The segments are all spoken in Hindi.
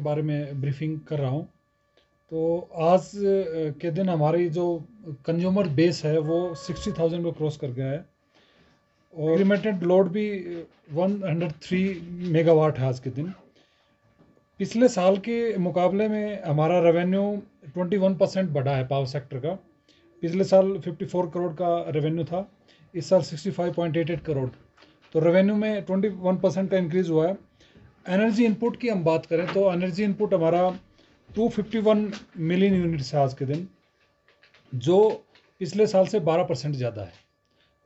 बारे में ब्रीफिंग कर रहा हूँ। तो आज के दिन हमारी जो कंज्यूमर बेस है वो 60,000 को क्रॉस कर गया है और एग्रीमेंटेड लोड भी 103 मेगावाट है आज के दिन। पिछले साल के मुकाबले में हमारा रेवेन्यू 21% बढ़ा है पावर सेक्टर का। पिछले साल 54 करोड़ का रेवेन्यू था, इस साल 65.88 करोड़। तो रेवेन्यू में 21% का इंक्रीज हुआ है। एनर्जी इनपुट की हम बात करें तो एनर्जी इनपुट हमारा 251 मिलियन यूनिट्स है आज के दिन, जो पिछले साल से 12% ज़्यादा है।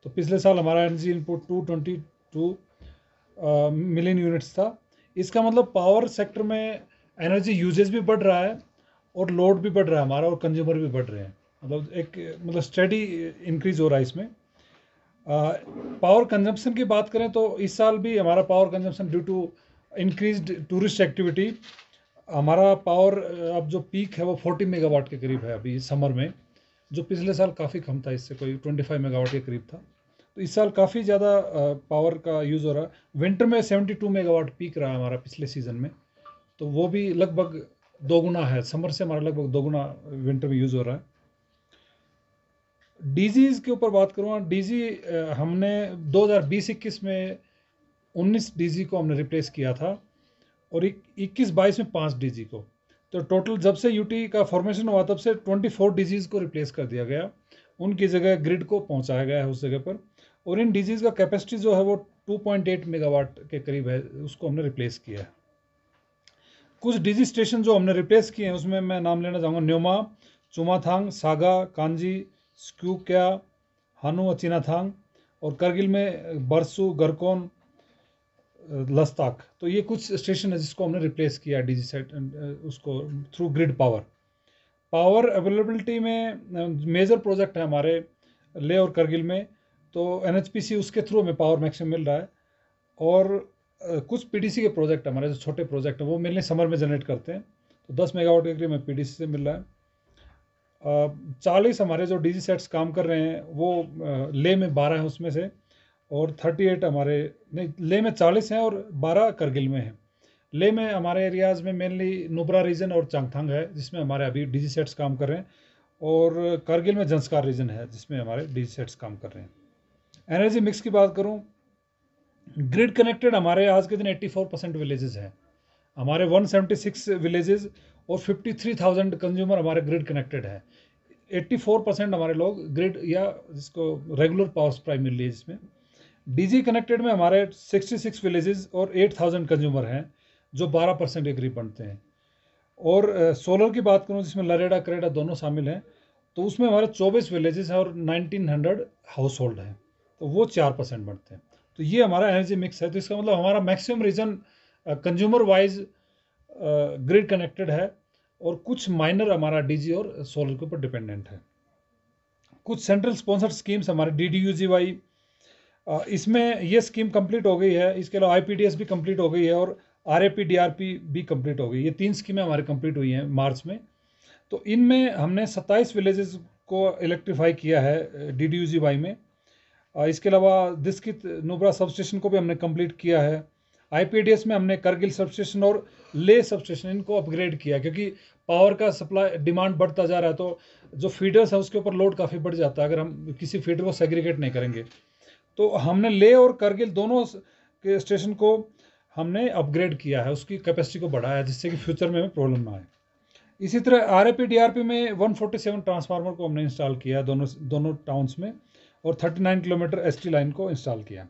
तो पिछले साल हमारा एनर्जी इनपुट 222 मिलियन यूनिट्स था। इसका मतलब पावर सेक्टर में एनर्जी यूजेज भी बढ़ रहा है और लोड भी बढ़ रहा है हमारा, और कंज्यूमर भी बढ़ रहे हैं। मतलब स्टडी इंक्रीज हो रहा है इसमें। पावर कंजम्पशन की बात करें तो इस साल भी हमारा power consumption due to increased tourist activity, हमारा पावर अब जो पीक है वो 40 मेगावाट के करीब है अभी समर में, जो पिछले साल काफ़ी कम था, इससे कोई 25 मेगावाट के करीब था। तो इस साल काफ़ी ज़्यादा पावर का यूज़ हो रहा है। विंटर में 72 मेगावाट पीक रहा है हमारा पिछले सीज़न में, तो वो भी लगभग दोगुना है, समर से हमारा लगभग दोगुना विंटर में यूज़ हो रहा है। डीजीज़ के ऊपर बात करूँ, डीजी हमने 2020-21 में 19 डीजी को हमने रिप्लेस किया था और 21-22 में 5 डीजी को। तो टोटल जब से यूटी का फॉर्मेशन हुआ तब से 24 डीजीज़ को रिप्लेस कर दिया गया, उनकी जगह ग्रिड को पहुंचाया गया है उस जगह पर। और इन डीजीज़ का कैपेसिटी जो है वो 2.8 मेगावाट के करीब है, उसको हमने रिप्लेस किया है। कुछ डीजी स्टेशन जो हमने रिप्लेस किए हैं उसमें मैं नाम लेना चाहूँगा न्योमा, चुमाथांग, सागा, कांजी, स्क्यूक्या, हानु अचिनाथांग, और करगिल में बरसू, गरकोन, लस्ताक। तो ये कुछ स्टेशन है जिसको हमने रिप्लेस किया डीजी सेट उसको through grid power. Power availability में मेजर प्रोजेक्ट है हमारे लेह और करगिल में, तो एनएचपीसी उसके थ्रू हमें पावर मैक्सिमम मिल रहा है। और कुछ पीडीसी के प्रोजेक्ट हमारे जो छोटे प्रोजेक्ट हैं वो मेनली समर में जनरेट करते हैं, तो 10 मेगावाट के करीब हमें पीडीसी से मिल रहा है। 40 हमारे जो डीजी सेट्स काम कर रहे हैं वो लेह में 12 हैं उसमें से, और 38 हमारे नहीं, लेह में 40 हैं और 12 करगिल में हैं। लेह में हमारे एरियाज़ में मेनली नुब्रा रीजन और चांगथांग है जिसमें हमारे अभी डीजी सेट्स काम कर रहे हैं, और करगिल में जंस्कार रीजन है जिसमें हमारे डीजी सेट्स काम कर रहे हैं। एनर्जी मिक्स की बात करूं, ग्रिड कनेक्टेड हमारे आज के दिन 84% विलेजेस हैं, हमारे 176 विलेजेस और 53,000 कंज्यूमर हमारे ग्रिड कनेक्टेड है। 84% हमारे लोग ग्रिड या जिसको रेगुलर पावर सप्लाई मिल रही है जिसमें। डीजी कनेक्टेड में हमारे 66 विलेजेस और 8,000 कंज्यूमर हैं, जो 12% के करीब बनते हैं। और सोलर की बात करूं जिसमें लरेडा करेडा दोनों शामिल हैं, तो उसमें हमारे 24 विलेजेस हैं और 1900 हाउस होल्ड हैं, तो वो 4% बनते हैं। तो ये हमारा एनर्जी मिक्स है। तो इसका मतलब हमारा maximum region consumer wise grid connected है, और कुछ माइनर हमारा डीजी और सोलर के ऊपर डिपेंडेंट है। कुछ सेंट्रल स्पॉन्सर्ड स्कीम्स हमारे DDUGY, इसमें ये स्कीम कंप्लीट हो गई है। इसके अलावा IPDS भी कंप्लीट हो गई है और RAP DRP भी कंप्लीट हो गई। ये 3 स्कीमें हमारी कंप्लीट हुई हैं मार्च में। तो इनमें हमने 27 विलेजेस को इलेक्ट्रीफाई किया है DDUGY में। इसके अलावा दिस्कित नुब्रा सब स्टेशन को भी हमने कंप्लीट किया है। IPDS में हमने करगिल सब स्टेशन और ले सब स्टेशन इनको अपग्रेड किया, क्योंकि पावर का सप्लाई डिमांड बढ़ता जा रहा है, तो जो फीडर्स है उसके ऊपर लोड काफ़ी बढ़ जाता है अगर हम किसी फीडर को सेग्रीगेट नहीं करेंगे। तो हमने ले और करगिल दोनों के स्टेशन को हमने अपग्रेड किया है, उसकी कैपेसिटी को बढ़ाया है, जिससे कि फ्यूचर में प्रॉब्लम ना आए। इसी तरह RAP DRP में 147 ट्रांसफार्मर को हमने इंस्टॉल किया है दोनों टाउन्स में, और 39 किलोमीटर ST लाइन को इंस्टॉल किया।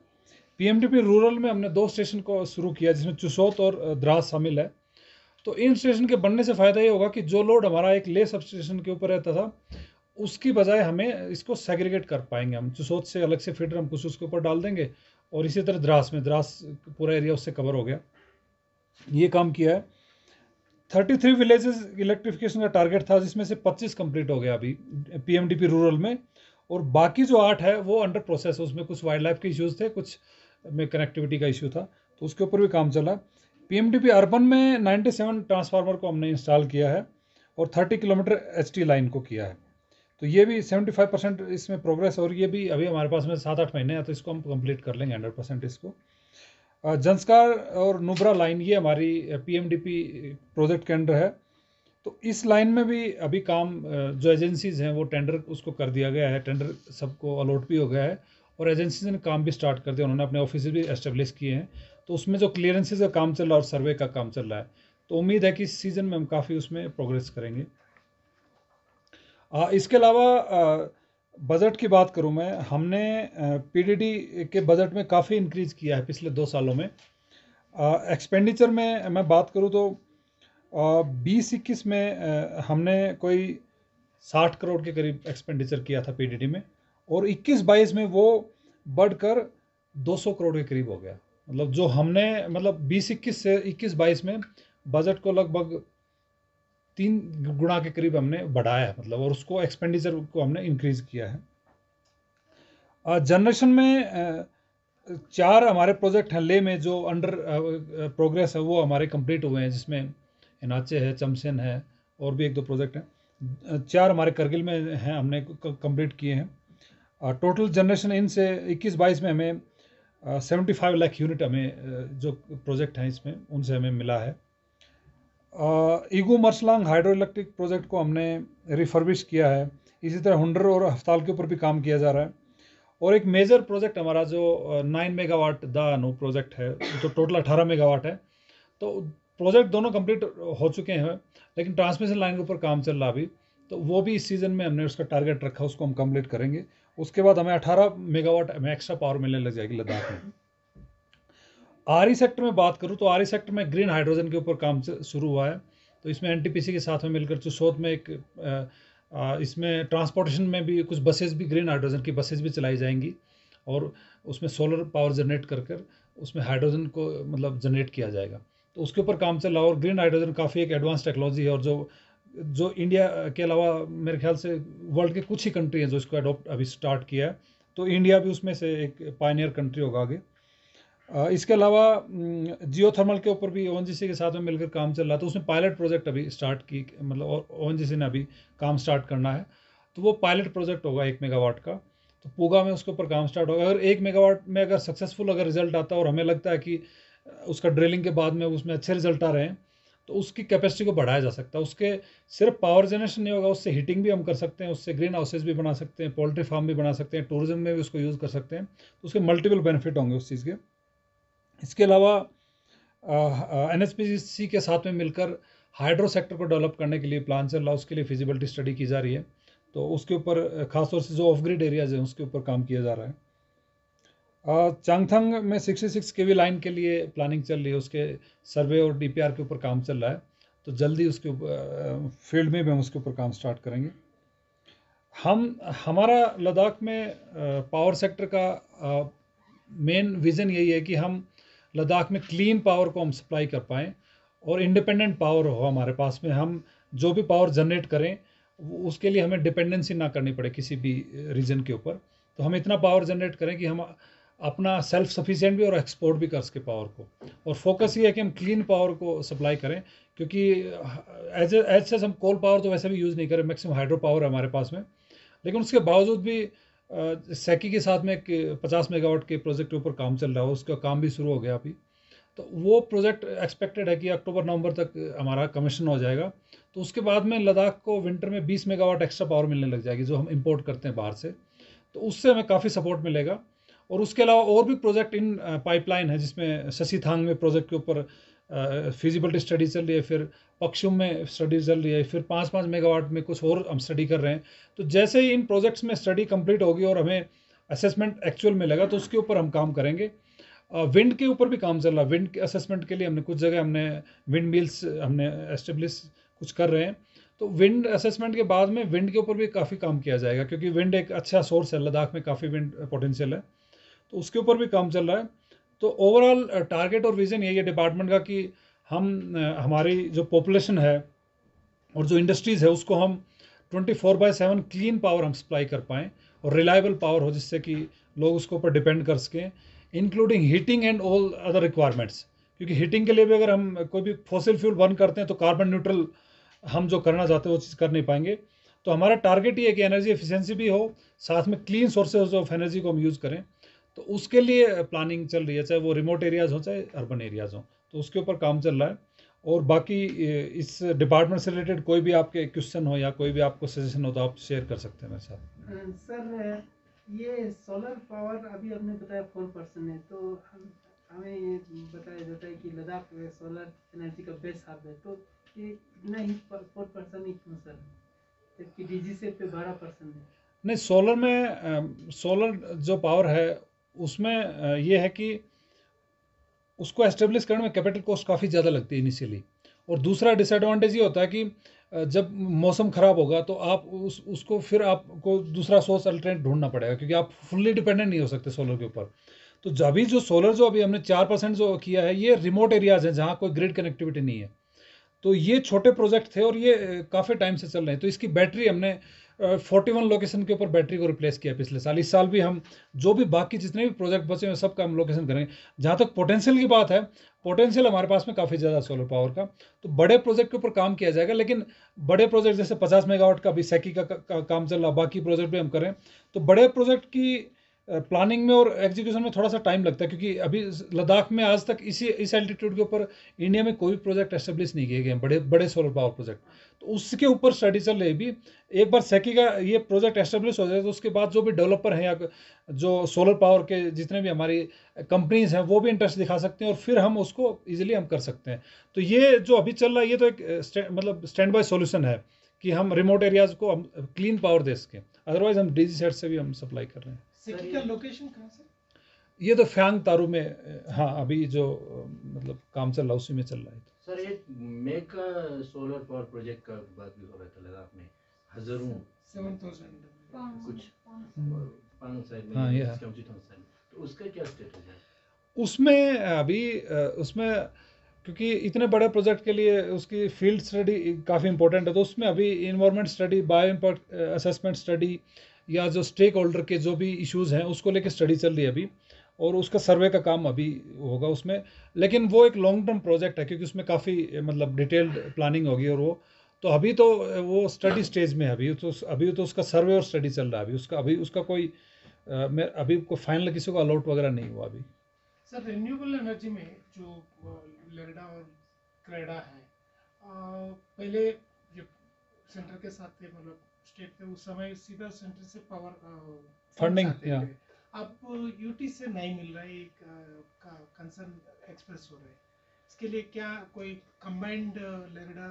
PMDP रूरल में हमने 2 स्टेशन को शुरू किया जिसमें चुसौत और द्रास शामिल है। तो इन स्टेशन के बनने से फ़ायदा ये होगा कि जो लोड हमारा एक ले सब स्टेशन के ऊपर रहता था उसकी बजाय हमें इसको सेग्रीगेट कर पाएंगे। हम चुसौत से अलग से फीडर हम कुछ उसके ऊपर डाल देंगे, और इसी तरह द्रास पूरा एरिया उससे कवर हो गया। ये काम किया है। 33 विलेजेस इलेक्ट्रिफिकेशन का टारगेट था, जिसमें से 25 कंप्लीट हो गया अभी PMDP रूरल में, और बाकी जो 8 है वो अंडर प्रोसेस है। उसमें कुछ वाइल्ड लाइफ के इश्यूज़ थे, कुछ में कनेक्टिविटी का इशू था, तो उसके ऊपर भी काम चला। PMDP अर्बन में 97 ट्रांसफार्मर को हमने इंस्टॉल किया है और 30 किलोमीटर ST लाइन को किया है। तो ये भी 75% इसमें प्रोग्रेस, और ये भी अभी हमारे पास में 7-8 महीने हैं, तो इसको हम कंप्लीट कर लेंगे 100% इसको। जंस्कार और नुब्रा लाइन ये हमारी पीएमडीपी प्रोजेक्ट के अंडर है। तो इस लाइन में भी अभी काम जो एजेंसीज हैं वो टेंडर उसको कर दिया गया है, टेंडर सबको अलॉट भी हो गया है और एजेंसीज ने काम भी स्टार्ट कर दिया, उन्होंने अपने ऑफिस भी एस्टेब्लिश किए हैं। तो उसमें जो क्लियरेंसेज का काम चल रहा है और सर्वे का काम चल रहा है, तो उम्मीद है कि इस सीज़न में हम काफ़ी उसमें प्रोग्रेस करेंगे। इसके अलावा बजट की बात करूं मैं, हमने पीडीडी के बजट में काफ़ी इंक्रीज़ किया है पिछले 2 सालों में। एक्सपेंडिचर में मैं बात करूं तो 20-21 में हमने कोई 60 करोड़ के करीब एक्सपेंडिचर किया था पीडीडी में, और 21-22 में वो बढ़कर 200 करोड़ के करीब हो गया। मतलब जो हमने मतलब 20-21 से 21-22 में बजट को लगभग 3 गुना के करीब हमने बढ़ाया है, मतलब, और उसको एक्सपेंडिचर को हमने इंक्रीज किया है। जनरेशन में 4 हमारे प्रोजेक्ट हैं लेह में जो अंडर प्रोग्रेस है, वो हमारे कंप्लीट हुए हैं, जिसमें इनाचे है, चमसेन है और भी 1-2 प्रोजेक्ट हैं। 4 हमारे करगिल में हैं, हमने कंप्लीट किए हैं। टोटल जनरेशन इनसे 21-22 में हमें 75 लाख यूनिट हमें जो प्रोजेक्ट हैं इसमें उनसे हमें मिला है। ईगू मर्सलांग हाइड्रो इलेक्ट्रिक प्रोजेक्ट को हमने रिफर्बिश किया है। इसी तरह हुंडर और हफ्ताल के ऊपर भी काम किया जा रहा है। और एक मेजर प्रोजेक्ट हमारा जो 9 मेगावाट दानू प्रोजेक्ट है, जो टोटल 18 मेगावाट है, तो प्रोजेक्ट दोनों कंप्लीट हो चुके हैं, लेकिन ट्रांसमिशन लाइन के ऊपर काम चल रहा अभी, तो वो भी इस सीज़न में हमने उसका टारगेट रखा, उसको हम कंप्लीट करेंगे। उसके बाद हमें 18 मेगावाट हमें एक्स्ट्रा पावर मिलने लग जाएगी लद्दाख में। आरई सेक्टर में बात करूं तो आरई सेक्टर में ग्रीन हाइड्रोजन के ऊपर काम शुरू हुआ है। तो इसमें एनटीपीसी के साथ में मिलकर चुसौत में एक इसमें ट्रांसपोर्टेशन में भी कुछ बसेस भी ग्रीन हाइड्रोजन की बसेस भी चलाई जाएंगी, और उसमें सोलर पावर जनरेट कर कर उसमें हाइड्रोजन को मतलब जनरेट किया जाएगा। तो उसके ऊपर काम चल रहा है, और ग्रीन हाइड्रोजन काफ़ी एक एडवांस टेक्नोलॉजी है, और जो इंडिया के अलावा मेरे ख्याल से वर्ल्ड के कुछ ही कंट्री हैं जो इसको अडॉप्ट अभी स्टार्ट किया है। तो इंडिया भी उसमें से एक पायनियर कंट्री होगा आगे। इसके अलावा जियोथर्मल के ऊपर भी ओएनजीसी के साथ में मिलकर काम चल रहा था, उसमें पायलट प्रोजेक्ट अभी स्टार्ट की, मतलब ओएनजीसी ने अभी काम स्टार्ट करना है, तो वो पायलट प्रोजेक्ट होगा 1 मेगावाट का। तो पूगा में उसके ऊपर काम स्टार्ट होगा। अगर 1 मेगावाट में अगर सक्सेसफुल अगर रिजल्ट आता है और हमें लगता है कि उसका ड्रिलिंग के बाद में उसमें अच्छे रिजल्ट आ रहे हैं, तो उसकी कैपेसिटी को बढ़ाया जा सकता है। उसके सिर्फ पावर जनरेशन नहीं होगा, उससे हीटिंग भी हम कर सकते हैं, उससे ग्रीन हाउसेज भी बना सकते हैं, पोल्ट्री फार्म भी बना सकते हैं, टूरिज्म में भी उसको यूज़ कर सकते हैं। तो उसके मल्टीपल बेनिफिट होंगे उस चीज़ के। इसके अलावा एनएचपीसी के साथ में मिलकर हाइड्रो सेक्टर को डेवलप करने के लिए प्लान चल रहा है, उसके लिए फिजिबिलिटी स्टडी की जा रही है। तो उसके ऊपर खासतौर से जो ऑफ ग्रिड एरियाज हैं उसके ऊपर काम किया जा रहा है। चांगथंग में 66 केवी लाइन के लिए प्लानिंग चल रही है, उसके सर्वे और डीपीआर के ऊपर काम चल रहा है। तो जल्दी उसके ऊपर फील्ड में भी हम उसके ऊपर काम स्टार्ट करेंगे। हमारा लद्दाख में पावर सेक्टर का मेन विज़न यही है कि हम लद्दाख में क्लीन पावर को हम सप्लाई कर पाएँ और इंडिपेंडेंट पावर हो हमारे पास में। हम जो भी पावर जनरेट करें उसके लिए हमें डिपेंडेंसी ना करनी पड़े किसी भी रीजन के ऊपर। तो हम इतना पावर जनरेट करें कि हम अपना सेल्फ सफिशिएंट भी और एक्सपोर्ट भी कर सके पावर को। और फोकस ये है कि हम क्लीन पावर को सप्लाई करें, क्योंकि एज सच हम कोल पावर तो वैसे भी यूज़ नहीं करें, मैक्सिमम हाइड्रो पावर है हमारे पास में। लेकिन उसके बावजूद भी सेकी के साथ में एक 50 मेगावाट के प्रोजेक्ट के ऊपर काम चल रहा है, उसका काम भी शुरू हो गया अभी। तो वो प्रोजेक्ट एक्सपेक्टेड है कि अक्टूबर-नवंबर तक हमारा कमीशन हो जाएगा। तो उसके बाद में लद्दाख को विंटर में 20 मेगावाट एक्स्ट्रा पावर मिलने लग जाएगी, जो हम इंपोर्ट करते हैं बाहर से। तो उससे हमें काफ़ी सपोर्ट मिलेगा। और उसके अलावा और भी प्रोजेक्ट इन पाइपलाइन है, जिसमें शशिथांग में प्रोजेक्ट के ऊपर फिजिबिलिटी स्टडी चल रही है, फिर पक्षुम में स्टडी चल रही है, फिर 5-5 मेगावाट में कुछ और हम स्टडी कर रहे हैं। तो जैसे ही इन प्रोजेक्ट्स में स्टडी कंप्लीट होगी और हमें असेसमेंट एक्चुअल मिलेगा, तो उसके ऊपर हम काम करेंगे। विंड के ऊपर भी काम चल रहा है। विंड के असेसमेंट के लिए हमने कुछ जगह हमने विंड मिल्स हमने एस्टेब्लिश कुछ कर रहे हैं। तो विंड असेसमेंट के बाद में विंड के ऊपर भी काफ़ी काम किया जाएगा, क्योंकि विंड एक अच्छा सोर्स है, लद्दाख में काफ़ी विंड पोटेंशियल है। तो उसके ऊपर भी काम चल रहा है। तो ओवरऑल टारगेट और विज़न यही है डिपार्टमेंट का कि हम हमारी जो पॉपुलेशन है और जो इंडस्ट्रीज़ है उसको हम 24/7 क्लीन पावर हम सप्लाई कर पाएँ और रिलायबल पावर हो, जिससे कि लोग उसके ऊपर डिपेंड कर सकें, including heating and all other requirements. क्योंकि हीटिंग के लिए भी अगर हम कोई भी फॉसिल फ्यूल बर्न करते हैं तो कार्बन न्यूट्रल हम जो करना चाहते हैं वो चीज़ कर नहीं पाएंगे। तो हमारा टारगेट ये है कि एनर्जी एफिशिएंसी भी हो, साथ में क्लीन सोर्सेज ऑफ एनर्जी को हम यूज़ करें। तो उसके लिए प्लानिंग चल रही है, चाहे वो रिमोट एरियाज़ हो चाहे अर्बन एरियाज़ हो, तो उसके ऊपर काम चल रहा है। और बाकी इस डिपार्टमेंट से रिलेटेड कोई भी आपके क्वेश्चन हो या कोई भी आपको सजेशन हो तो आप शेयर कर सकते हैं मेरे साथ। सर ये सोलर पावर अभी आपने बताया 4% है, तो हमें ये बताया जाता है कि लद्दाख सोलर एनर्जी का बेस्ट हब है, तो ये इतना ही 4% ही क्यों सर, जबकि डीजी से पे 12% है? नहीं, सोलर में सोलर जो पावर है उसमें ये है कि उसको एस्टेब्लिश करने में कैपिटल कॉस्ट काफ़ी ज़्यादा लगती है इनिशियली। और दूसरा डिसएडवांटेज ये होता है कि जब मौसम ख़राब होगा तो आप उसको फिर आपको दूसरा सोर्स अल्टरनेट ढूंढना पड़ेगा, क्योंकि आप फुल्ली डिपेंडेंट नहीं हो सकते सोलर के ऊपर। तो अभी जो सोलर जो अभी हमने 4% जो किया है ये रिमोट एरियाज़ हैं जहाँ कोई ग्रिड कनेक्टिविटी नहीं है। तो ये छोटे प्रोजेक्ट थे और ये काफ़ी टाइम से चल रहे हैं। तो इसकी बैटरी हमने 41 लोकेशन के ऊपर बैटरी को रिप्लेस किया पिछले साल। इस साल भी हम जो भी बाकी जितने भी प्रोजेक्ट बचे हैं सबका हम लोकेशन करेंगे। जहाँ तक पोटेंशियल की बात है, पोटेंशियल हमारे पास में काफ़ी ज़्यादा सोलर पावर का, तो बड़े प्रोजेक्ट के ऊपर काम किया जाएगा। लेकिन बड़े प्रोजेक्ट जैसे 50 मेगावाट का अभी सेकी का काम चल रहा, बाकी प्रोजेक्ट भी हम करें, तो बड़े प्रोजेक्ट की प्लानिंग में और एग्जीक्यूशन में थोड़ा सा टाइम लगता है, क्योंकि अभी लद्दाख में आज तक इस एल्टीट्यूड के ऊपर इंडिया में कोई प्रोजेक्ट एस्टेब्लिश नहीं किए गए हैं, बड़े बड़े सोलर पावर प्रोजेक्ट। तो उसके ऊपर स्टडी चल रही है अभी। एक बार सेकी का ये प्रोजेक्ट एस्टेब्लिश हो जाए तो उसके बाद जो भी डेवलपर हैं या जो सोलर पावर के जितने भी हमारी कंपनीज हैं वो भी इंटरेस्ट दिखा सकते हैं और फिर हम उसको इजीली हम कर सकते हैं। तो ये जो अभी चल रहा है ये तो एक मतलब स्टैंड बाय सॉल्यूशन है कि हम रिमोट एरियाज को हम क्लीन पावर दे सकें। अदरवाइज हम डीजी सेट से भी हम सप्लाई कर रहे हैं। सेकी का लोकेशन कहाँ से? ये तो फ्यांग तारू में, हाँ अभी जो मतलब काम चल रहा है उसी में चल रहा है। सर एक मेगा सोलर पावर प्रोजेक्ट का बात भी हो रहा था लद्दाख में, हजारों 7,000 कुछ पांच साइड में, हाँ, ये तो उसका क्या स्टेटस है? उसमें अभी उसमें क्योंकि इतने बड़े प्रोजेक्ट के लिए उसकी फील्ड स्टडी काफ़ी इंपॉर्टेंट है, तो उसमें अभी environment study, bio impact assessment study या जो स्टेक होल्डर के जो भी इश्यूज हैं उसको लेकर स्टडी चल रही है अभी। और उसका सर्वे का काम अभी होगा उसमें। लेकिन वो एक लॉन्ग टर्म प्रोजेक्ट है, क्योंकि उसमें काफ़ी मतलब डिटेल्ड प्लानिंग होगी। और वो तो अभी तो वो स्टडी स्टेज में है। अभी तो उसका सर्वे और स्टडी चल रहा है। अभी उसका कोई अभी कोई फाइनल किसी को अलॉट वगैरह नहीं हुआ अभी। सर रिन्यूएबल एनर्जी में जो लेरडा और क्रेडा है, पहले जब सेंटर के साथ थे, मतलब स्टेट पे, उस समय सीधा सेंटर से पावर फंडिंग आते या थे। अब यूटी से नहीं मिल रहा है, एक कंसर्न एक्सप्रेस हो रहा है। इसके लिए क्या कोई कंबाइंड लेरडा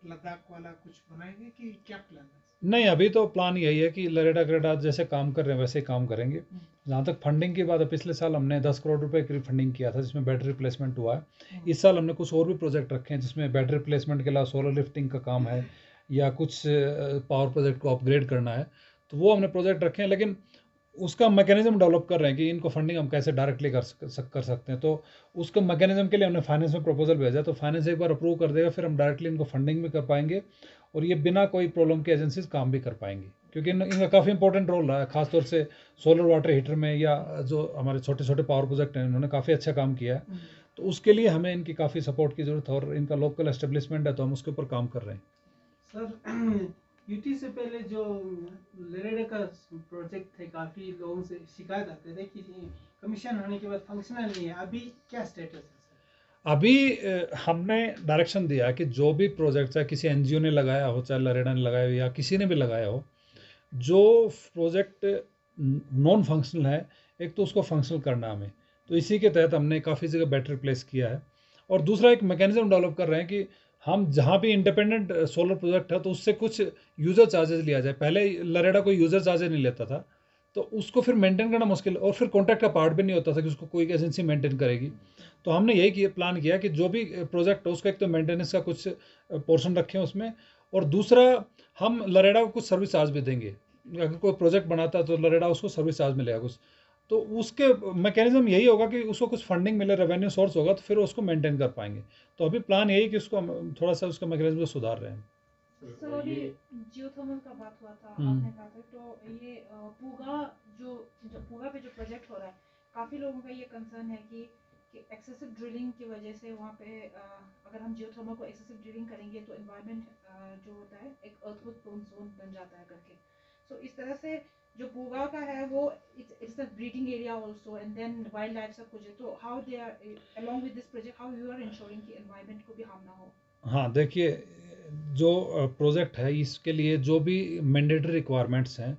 लद्दाख वाला कुछ बनाएंगे कि क्या प्लान है? नहीं, अभी तो प्लान यही है कि लरेडा क्रेडा जैसे काम कर रहे हैं वैसे ही काम करेंगे। जहाँ तक फंडिंग की बात है, पिछले साल हमने 10 करोड़ रुपए की फंडिंग किया था जिसमें बैटरी रिप्लेसमेंट हुआ है। इस साल हमने कुछ और भी प्रोजेक्ट रखे हैं जिसमें बैटरी रिप्लेसमेंट के अलावा सोलर लिफ्टिंग का काम है या कुछ पावर प्रोजेक्ट को अपग्रेड करना है। तो वो हमने प्रोजेक्ट रखे हैं, लेकिन उसका मैकेनिज्म डेवलप कर रहे हैं कि इनको फंडिंग हम कैसे डायरेक्टली कर सकते हैं। तो उसका मैकेनिज्म के लिए हमने फाइनेंस में प्रपोजल भेजा, तो फाइनेंस एक बार अप्रूव कर देगा फिर हम डायरेक्टली इनको फंडिंग भी कर पाएंगे और ये बिना कोई प्रॉब्लम के एजेंसीज काम भी कर पाएंगी, क्योंकि इनका काफ़ी इंपॉर्टेंट रोल रहा है खासतौर से सोलर वाटर हीटर में या जो हमारे छोटे छोटे पावर प्रोजेक्ट हैं इन्होंने काफ़ी अच्छा काम किया है। तो उसके लिए हमें इनकी काफ़ी सपोर्ट की ज़रूरत है और इनका लोकल एस्टेब्लिशमेंट है तो हम उसके ऊपर काम कर रहे हैं। सर यूटी से पहले जो लेरेडा का प्रोजेक्ट थे, काफ़ी लोगों से शिकायत आते थे कि कमीशन होने के बाद फंक्शनल नहीं है, अभी क्या स्टेटस है सर? अभी हमने डायरेक्शन दिया है कि जो भी प्रोजेक्ट चाहे किसी एनजीओ ने लगाया हो चाहे लरेडा ने लगाया हो या किसी ने भी लगाया हो, जो प्रोजेक्ट नॉन फंक्शनल है एक तो उसको फंक्शनल करना है हमें। तो इसी के तहत हमने काफ़ी जगह बैटरी प्लेस किया है। और दूसरा एक मैकेनिज्म डेवलप कर रहे हैं कि हम जहाँ भी इंडिपेंडेंट सोलर प्रोजेक्ट है तो उससे कुछ यूज़र चार्जेस लिया जाए। पहले लरेडा कोई यूज़र चार्जेस नहीं लेता था, तो उसको फिर मेंटेन करना मुश्किल और फिर कॉन्ट्रैक्ट का पार्ट भी नहीं होता था कि उसको कोई एजेंसी मेंटेन करेगी। तो हमने यही किया, प्लान किया कि जो भी प्रोजेक्ट हो उसका एक तो मेंटेनेंस का कुछ पोर्शन रखें उसमें, और दूसरा हम लरेडा को कुछ सर्विस चार्ज भी देंगे। अगर कोई प्रोजेक्ट बनाता है तो लरेडा उसको सर्विस चार्ज मिलेगा कुछ। तो उसके मैकेनिज्म यही होगा कि उसको कुछ फंडिंग मिले, रेवेन्यू सोर्स होगा तो फिर उसको मेंटेन कर पाएंगे। तो अभी प्लान यही कि उसको हम थोड़ा सा उसका मैकेनिज्म को सुधार रहे हैं। सर अभी जियोथर्मल का बात हुआ था, आपने कहा था, तो ये पूगा पूगा पे जो प्रोजेक्ट हो रहा है, काफ़ी लोगों का ये कंसर्न है कि एक्सेसिव ड्रिलिंग की वजह से वहाँ पे अगर हम जियोथर्मल को एक्सेसिव ड्रिलिंग करेंगे तो एनवायरनमेंट जो होता है एक अर्थक्वेक प्रोन जोन बन जाता है करके। सो इस तरह से जो पूगा का है वो it's the breeding area also and then wildlife सब कुछ है, तो how they are along with this project how you are ensuring कि एनवायरनमेंट को भी हार्म ना हो? हाँ देखिए, जो प्रोजेक्ट है इसके लिए जो भी मैंडेटरी रिक्वायरमेंट्स हैं,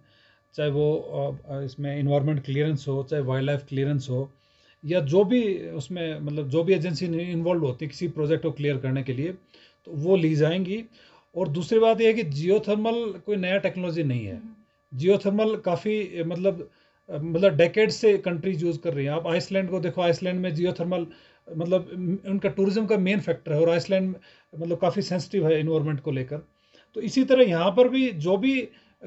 चाहे वो इसमें इन्वायरमेंट क्लियरेंस हो, चाहे वाइल्ड लाइफ क्लियरेंस हो, या जो भी उसमें मतलब जो भी एजेंसी इन्वॉल्व होती है किसी प्रोजेक्ट को क्लियर करने के लिए, तो वो ली जाएंगी। और दूसरी बात यह है कि जियोथर्मल कोई नया टेक्नोलॉजी नहीं है। जियोथर्मल काफ़ी मतलब डेकेड से कंट्रीज यूज़ कर रही हैं। आप आइसलैंड को देखो, आइसलैंड में जियोथर्मल मतलब उनका टूरिज्म का मेन फैक्टर है, और आइसलैंड मतलब काफ़ी सेंसिटिव है इन्वायरमेंट को लेकर। तो इसी तरह यहाँ पर भी जो भी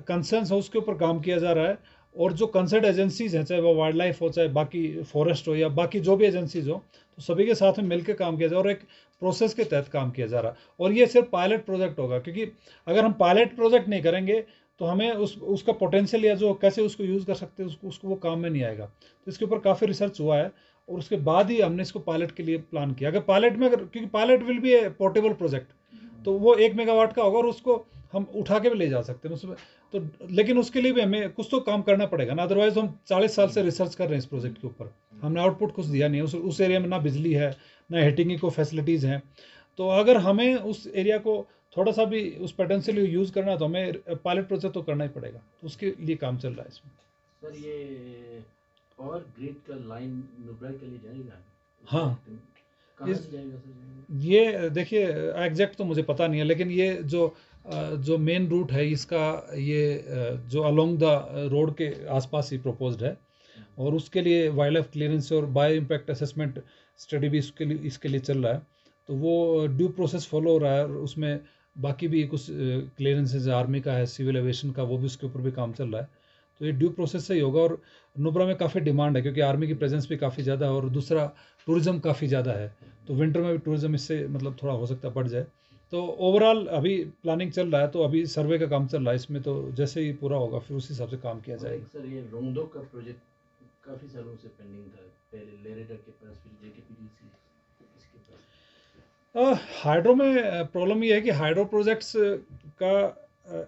कंसर्न्स है उसके ऊपर काम किया जा रहा है, और जो कंसर्न एजेंसीज हैं, चाहे वो वाइल्ड लाइफ हो, चाहे बाकी फॉरेस्ट हो, या बाकी जो भी एजेंसीज हो, तो सभी के साथ में मिलकर काम किया जा रहा है और एक प्रोसेस के तहत काम किया जा रहा है। और ये सिर्फ पायलट प्रोजेक्ट होगा, क्योंकि अगर हम पायलट प्रोजेक्ट नहीं करेंगे तो हमें उसका पोटेंशियल या जो कैसे उसको यूज़ कर सकते हैं उसको वो काम में नहीं आएगा। तो इसके ऊपर काफ़ी रिसर्च हुआ है, और उसके बाद ही हमने इसको पायलट के लिए प्लान किया। अगर पायलट में क्योंकि pilot will be A portable project, तो वो 1 मेगावाट का होगा और उसको हम उठा के भी ले जा सकते हैं उसमें। तो लेकिन उसके लिए भी हमें कुछ तो काम करना पड़ेगा ना, अदरवाइज हम 40 साल से रिसर्च कर रहे हैं इस प्रोजेक्ट के ऊपर, हमने आउटपुट कुछ दिया नहीं है। उस एरिया में ना बिजली है, ना हीटिंग की फैसिलिटीज़ हैं। तो अगर हमें उस एरिया को थोड़ा सा भी उस पोटेंशियल यूज़ करना है तो हमें पायलट प्रोजेक्ट तो करना ही पड़ेगा। तो उसके लिए काम चल रहा है इसमें। सर ये पावर ग्रिड का लाइन नुब्रा के लिए जाएगा? हाँ, कहाँ से जाएगा सर? ये देखिए एग्जैक्ट तो मुझे पता नहीं है, लेकिन ये जो मेन रूट है इसका, ये जो अलोंग द रोड के आसपास ही प्रपोज्ड है, और उसके लिए वाइल्ड लाइफ क्लियरेंस और बायो इम्पैक्ट असेसमेंट स्टडी भी इसके लिए चल रहा है। तो वो ड्यू प्रोसेस फॉलो हो रहा है, और उसमें बाकी भी कुछ क्लियरेंसेज आर्मी का है, सिविल एविएशन का, वो भी उसके ऊपर भी काम चल रहा है। तो ये ड्यू प्रोसेस से ही होगा। और नुब्रा में काफ़ी डिमांड है, क्योंकि आर्मी की प्रेजेंस भी काफ़ी ज़्यादा है, और दूसरा टूरिज़्म काफ़ी ज़्यादा है। तो विंटर में भी टूरिज़्म इससे मतलब थोड़ा हो सकता है बढ़ जाए। तो ओवरऑल अभी प्लानिंग चल रहा है, तो अभी सर्वे का काम चल रहा है इसमें, तो जैसे ही पूरा होगा फिर उस हिसाब से काम किया जाएगा। सर ये रोंगदो का प्रोजेक्ट काफ़ी सालों से पेंडिंग था, पहले लेरेडा के पास, फिर जेकेपीडीसी इसके पास। हाइड्रो में प्रॉब्लम ये है कि हाइड्रो प्रोजेक्ट्स का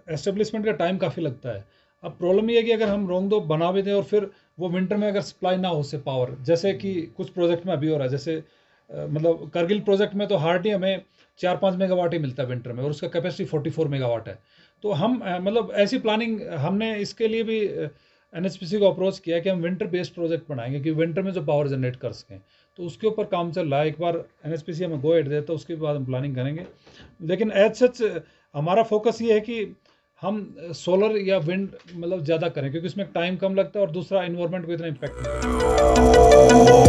एस्टेब्लिशमेंट का टाइम काफ़ी लगता है। अब प्रॉब्लम ये है कि अगर हम रोंगदो बना भी दें और फिर वो विंटर में अगर सप्लाई ना हो से पावर, जैसे कि कुछ प्रोजेक्ट में अभी हो रहा है, जैसे मतलब करगिल प्रोजेक्ट में तो हार्डली हमें 4-5 मेगावाट ही मिलता है विंटर में, और उसका कैपेसिटी 44 मेगावाट है। तो हम मतलब ऐसी प्लानिंग हमने इसके लिए भी एनएचपीसी को अप्रोच किया कि हम विंटर बेस्ड प्रोजेक्ट बनाएंगे कि विंटर में जो पावर जनरेट कर सकें। तो उसके ऊपर काम चल रहा है। एक बार एनएचपीसी हमें गो एड दे तो उसके बाद हम प्लानिंग करेंगे। लेकिन एज सच हमारा फोकस ये है कि हम सोलर या विंड मतलब ज़्यादा करें, क्योंकि इसमें टाइम कम लगता है और दूसरा इन्वायरमेंट को इतना इम्पैक्ट नहीं।